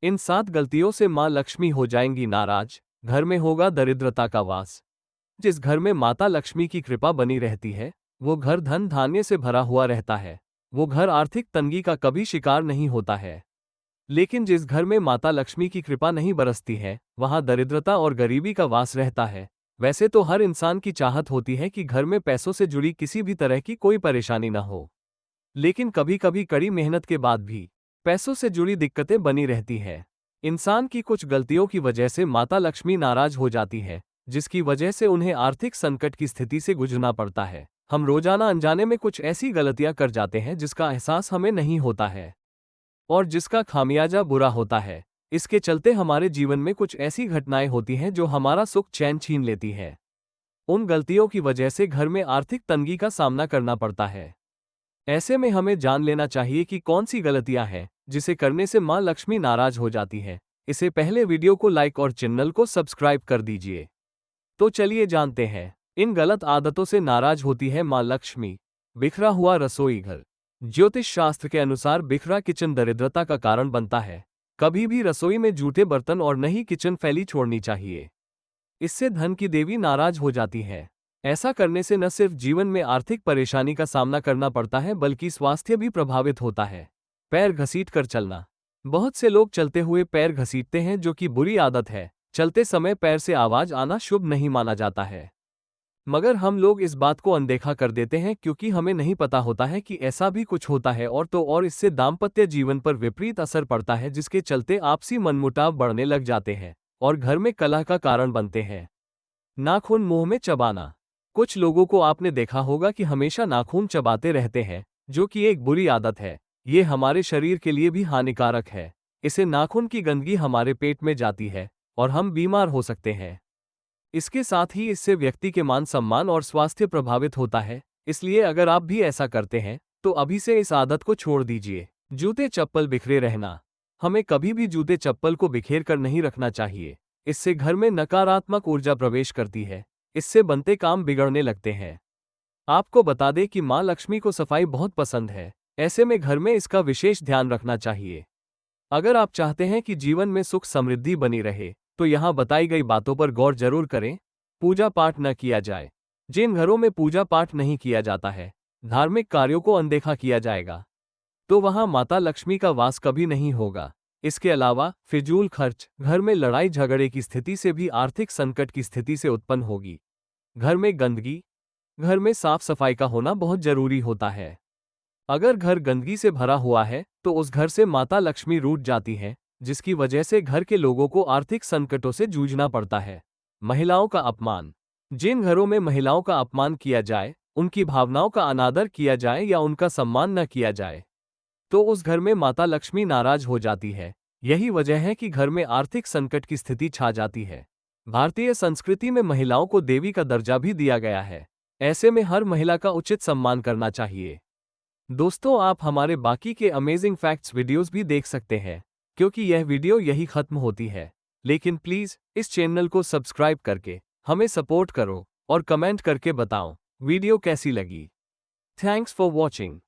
इन 7 गलतियों से माँ लक्ष्मी हो जाएंगी नाराज, घर में होगा दरिद्रता का वास। जिस घर में माता लक्ष्मी की कृपा बनी रहती है, वो घर धन धान्य से भरा हुआ रहता है। वो घर आर्थिक तंगी का कभी शिकार नहीं होता है। लेकिन जिस घर में माता लक्ष्मी की कृपा नहीं बरसती है, वहां दरिद्रता और गरीबी का वास रहता है। वैसे तो हर इंसान की चाहत होती है कि घर में पैसों से जुड़ी किसी भी तरह की कोई परेशानी न हो। लेकिन कभी कभी कड़ी मेहनत के बाद भी पैसों से जुड़ी दिक्कतें बनी रहती है। इंसान की कुछ गलतियों की वजह से माता लक्ष्मी नाराज हो जाती है, जिसकी वजह से उन्हें आर्थिक संकट की स्थिति से गुजरना पड़ता है। हम रोजाना अनजाने में कुछ ऐसी गलतियां कर जाते हैं जिसका एहसास हमें नहीं होता है और जिसका खामियाजा बुरा होता है। इसके चलते हमारे जीवन में कुछ ऐसी घटनाएं होती हैं जो हमारा सुख चैन छीन लेती है। उन गलतियों की वजह से घर में आर्थिक तंगी का सामना करना पड़ता है। ऐसे में हमें जान लेना चाहिए कि कौन सी गलतियां हैं जिसे करने से मां लक्ष्मी नाराज हो जाती है। इससे पहले वीडियो को लाइक और चैनल को सब्सक्राइब कर दीजिए। तो चलिए जानते हैं, इन गलत आदतों से नाराज होती है मां लक्ष्मी। बिखरा हुआ रसोई घर। ज्योतिष शास्त्र के अनुसार बिखरा किचन दरिद्रता का कारण बनता है। कभी भी रसोई में जूठे बर्तन और नई किचन फैली छोड़नी चाहिए। इससे धन की देवी नाराज हो जाती है। ऐसा करने से न सिर्फ जीवन में आर्थिक परेशानी का सामना करना पड़ता है, बल्कि स्वास्थ्य भी प्रभावित होता है। पैर घसीट कर चलना। बहुत से लोग चलते हुए पैर घसीटते हैं, जो कि बुरी आदत है। चलते समय पैर से आवाज आना शुभ नहीं माना जाता है, मगर हम लोग इस बात को अनदेखा कर देते हैं क्योंकि हमें नहीं पता होता है कि ऐसा भी कुछ होता है। और इससे दाम्पत्य जीवन पर विपरीत असर पड़ता है, जिसके चलते आपसी मनमुटाव बढ़ने लग जाते हैं और घर में कलह का कारण बनते हैं। नाखून मुंह में चबाना। कुछ लोगों को आपने देखा होगा कि हमेशा नाखून चबाते रहते हैं, जो कि एक बुरी आदत है। ये हमारे शरीर के लिए भी हानिकारक है। इससे नाखून की गंदगी हमारे पेट में जाती है और हम बीमार हो सकते हैं। इसके साथ ही इससे व्यक्ति के मान सम्मान और स्वास्थ्य प्रभावित होता है। इसलिए अगर आप भी ऐसा करते हैं तो अभी से इस आदत को छोड़ दीजिए। जूते चप्पल बिखरे रहना। हमें कभी भी जूते चप्पल को बिखेर कर नहीं रखना चाहिए। इससे घर में नकारात्मक ऊर्जा प्रवेश करती है। इससे बनते काम बिगड़ने लगते हैं। आपको बता दें कि मां लक्ष्मी को सफाई बहुत पसंद है। ऐसे में घर में इसका विशेष ध्यान रखना चाहिए। अगर आप चाहते हैं कि जीवन में सुख समृद्धि बनी रहे, तो यहाँ बताई गई बातों पर गौर जरूर करें। पूजा पाठ न किया जाए। जिन घरों में पूजा पाठ नहीं किया जाता है, धार्मिक कार्यों को अनदेखा किया जाएगा, तो वहां माता लक्ष्मी का वास कभी नहीं होगा। इसके अलावा फिजूल खर्च, घर में लड़ाई झगड़े की स्थिति से भी आर्थिक संकट की स्थिति से उत्पन्न होगी। घर में गंदगी। घर में साफ सफाई का होना बहुत जरूरी होता है। अगर घर गंदगी से भरा हुआ है तो उस घर से माता लक्ष्मी रूठ जाती है, जिसकी वजह से घर के लोगों को आर्थिक संकटों से जूझना पड़ता है। महिलाओं का अपमान। जिन घरों में महिलाओं का अपमान किया जाए, उनकी भावनाओं का अनादर किया जाए या उनका सम्मान न किया जाए, तो उस घर में माता लक्ष्मी नाराज हो जाती है। यही वजह है कि घर में आर्थिक संकट की स्थिति छा जाती है। भारतीय संस्कृति में महिलाओं को देवी का दर्जा भी दिया गया है। ऐसे में हर महिला का उचित सम्मान करना चाहिए। दोस्तों, आप हमारे बाकी के अमेजिंग फैक्ट्स वीडियोस भी देख सकते हैं, क्योंकि यह वीडियो यही खत्म होती है। लेकिन प्लीज इस चैनल को सब्सक्राइब करके हमें सपोर्ट करो और कमेंट करके बताओ वीडियो कैसी लगी। Thanks for watching.